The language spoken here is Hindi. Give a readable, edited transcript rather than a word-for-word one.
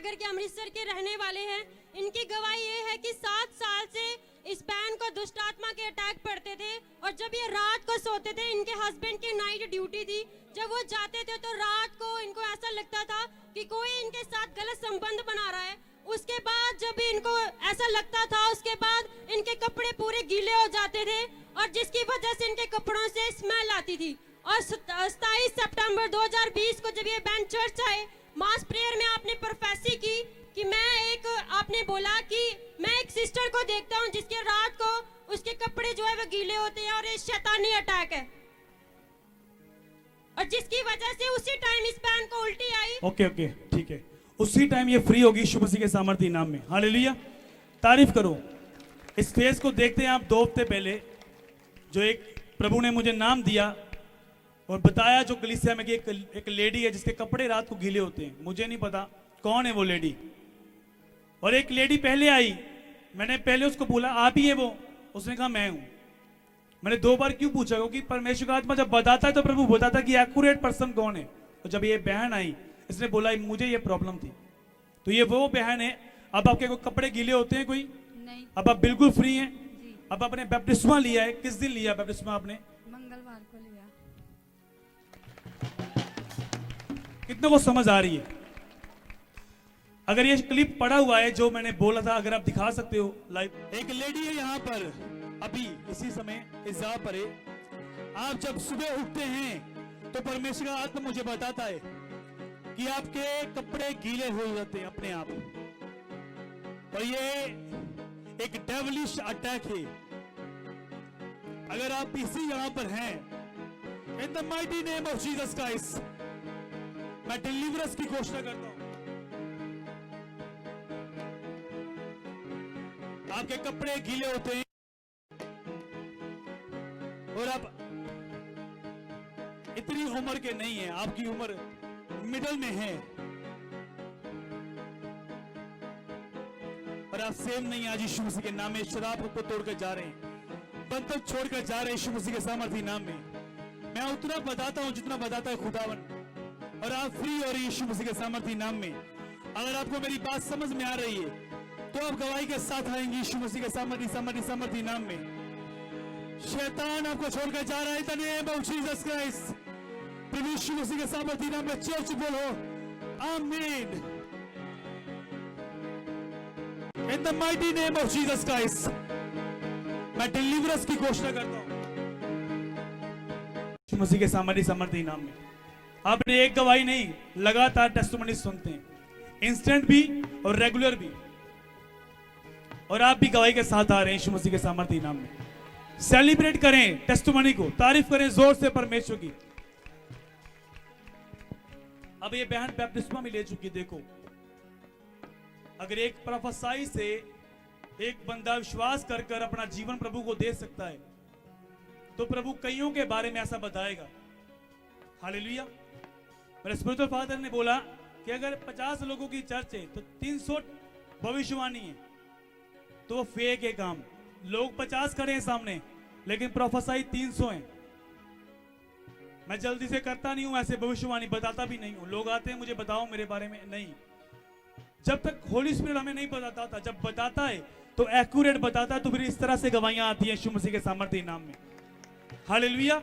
नगर के अमृतसर के रहने वाले हैं। इनकी गवाही ये है कि 7 साल से इस बहन को दुष्ट आत्मा के अटैक पड़ते थे और जब ये रात को सोते थे, इनके हस्बैंड की नाइट ड्यूटी थी, जब वो जाते थे तो रात को इनको ऐसा लगता था कि कोई इनके साथ गलत संबंध बना रहा है। उसके बाद जब इनको ऐसा लगता था, उसके बाद इनके कपड़े पूरे गीले हो जाते थे और जिसकी वजह से इनके कपड़ों से स्मेल आती थी। और 27 सितंबर 2020 को जब ये बहन चर्च आए, मास प्रेयर में आपने प्रोफेसी की कि आपने बोला कि मैं एक सिस्टर को देखता हूँ जिसके रात को उसके कपड़े जो है वो गीले होते हैं और ये शैतानी अटैक है, और जिसकी वजह से उसी टाइम इस बहन को उल्टी आई। ओके ठीक है, उसी टाइम ये फ्री होगी यीशु मसीह के सामर्थ्य नाम में। हालेलुया, तारीफ करो। इस फेस को देखते हैं आप 2 हफ्ते पहले जो एक प्रभु ने मुझे नाम दिया और बताया, जो कलीसिया में कि एक लेडी है जिसके कपड़े रात को गीले होते हैं। मुझे नहीं पता कौन है वो लेडी, और एक लेडी पहले आई, मैंने पहले उसको बोला आप ही है वो, उसने कहा मैं हूं। मैंने 2 बार क्यों पूछा, क्योंकि परमेश्वर का आत्मा जब बताता है तो प्रभु बताता कि एक्यूरेट पर्सन कौन है। तो जब ये बहन आई, इसने बोला मुझे ये प्रॉब्लम थी, तो ये वो बहन है। अब आपके कोई कपड़े गीले होते हैं कोई? नहीं। अब आप बिल्कुल फ्री हैं। अब आपने बैप्टिस्मा लिया है, किस दिन लिया बैप्टिस्मा आपने? मंगलवार को लिया। कितनों को समझ आ रही है? अगर ये क्लिप पड़ा हुआ है जो मैंने बोला था, अगर आप दिखा सकते हो लाइव। एक लेडी है यहाँ पर, अभी इसी समय इस जगह पर है। आप जब सुबह उठते हैं तो परमेश्वर का आत्मा मुझे बताता है कि आपके कपड़े गीले हो जाते हैं अपने आप, और ये एक डेविलिश अटैक है। अगर आप इसी जगह पर हैं, इन the mighty name of Jesus Christ मैं डिलीवरेंस की घोषणा करता हूं। आपके कपड़े गीले होते हैं और आप इतनी उम्र के नहीं है, आपकी उम्र मिडिल में है, और आप सेम नहीं। आज यीशु मसीह के नाम में शराब को तोड़कर जा रहे हैं, बंधन छोड़कर जा रहे हैं यीशु मसीह के सामर्थ्य नाम में। मैं उतना बताता हूं जितना बताता है खुदावन, और आप फ्री हो रहे यीशु मसीह के सामर्थ्य नाम में। अगर आपको मेरी बात समझ में आ रही है तो आप गवाही के साथ आएंगे यीशु मसीह के सामर्थ्य नाम में। शैतान आपको छोड़कर जा रहा है, in the name of Jesus Christ. प्रभु यीशु मसीह के सामर्थ्य नाम में चर्च बोलो आमीन। In the mighty name of Jesus Christ मैं डिलीवरेंस की घोषणा करता हूं यीशु मसीह के सामर्थ्य नाम में। आपने एक गवाही नहीं, लगातार टेस्टिमनी सुनते हैं, इंस्टेंट भी और रेगुलर भी, और आप भी गवाही के साथ आ रहे हैं यीशु मसीह के सामर्थ्य नाम में। सेलिब्रेट करें टेस्टिमनी को, तारीफ करें जोर से परमेश्वर की। अब ये बहन बैप्टिस्मा में ले चुकी। देखो, अगर एक प्रोफेसाई से एक बंदा विश्वास कर कर अपना जीवन प्रभु को दे सकता है, तो प्रभु कईयों के बारे में ऐसा बताएगा। हालेलुया। मेरे स्पिरिचुअल फादर ने बोला कि अगर 50 लोगों की चर्च है तो 300 भविष्यवाणी है, तो वो फेक है काम। लोग 50 खड़े हैं सामने, लेकिन प्रोफेसाई 300 हैं। मैं जल्दी से करता नहीं हूं ऐसे भविष्यवाणी, बताता भी नहीं हूं। लोग आते हैं मुझे बताओ मेरे बारे में, नहीं। जब तक होली स्पिरिट हमें नहीं बताता था, जब बताता है तो एक्यूरेट बताता है, तो फिर इस तरह से गवाहियां आती हैं यीशु मसीह के सामर्थ्य नाम में। हालेलुया।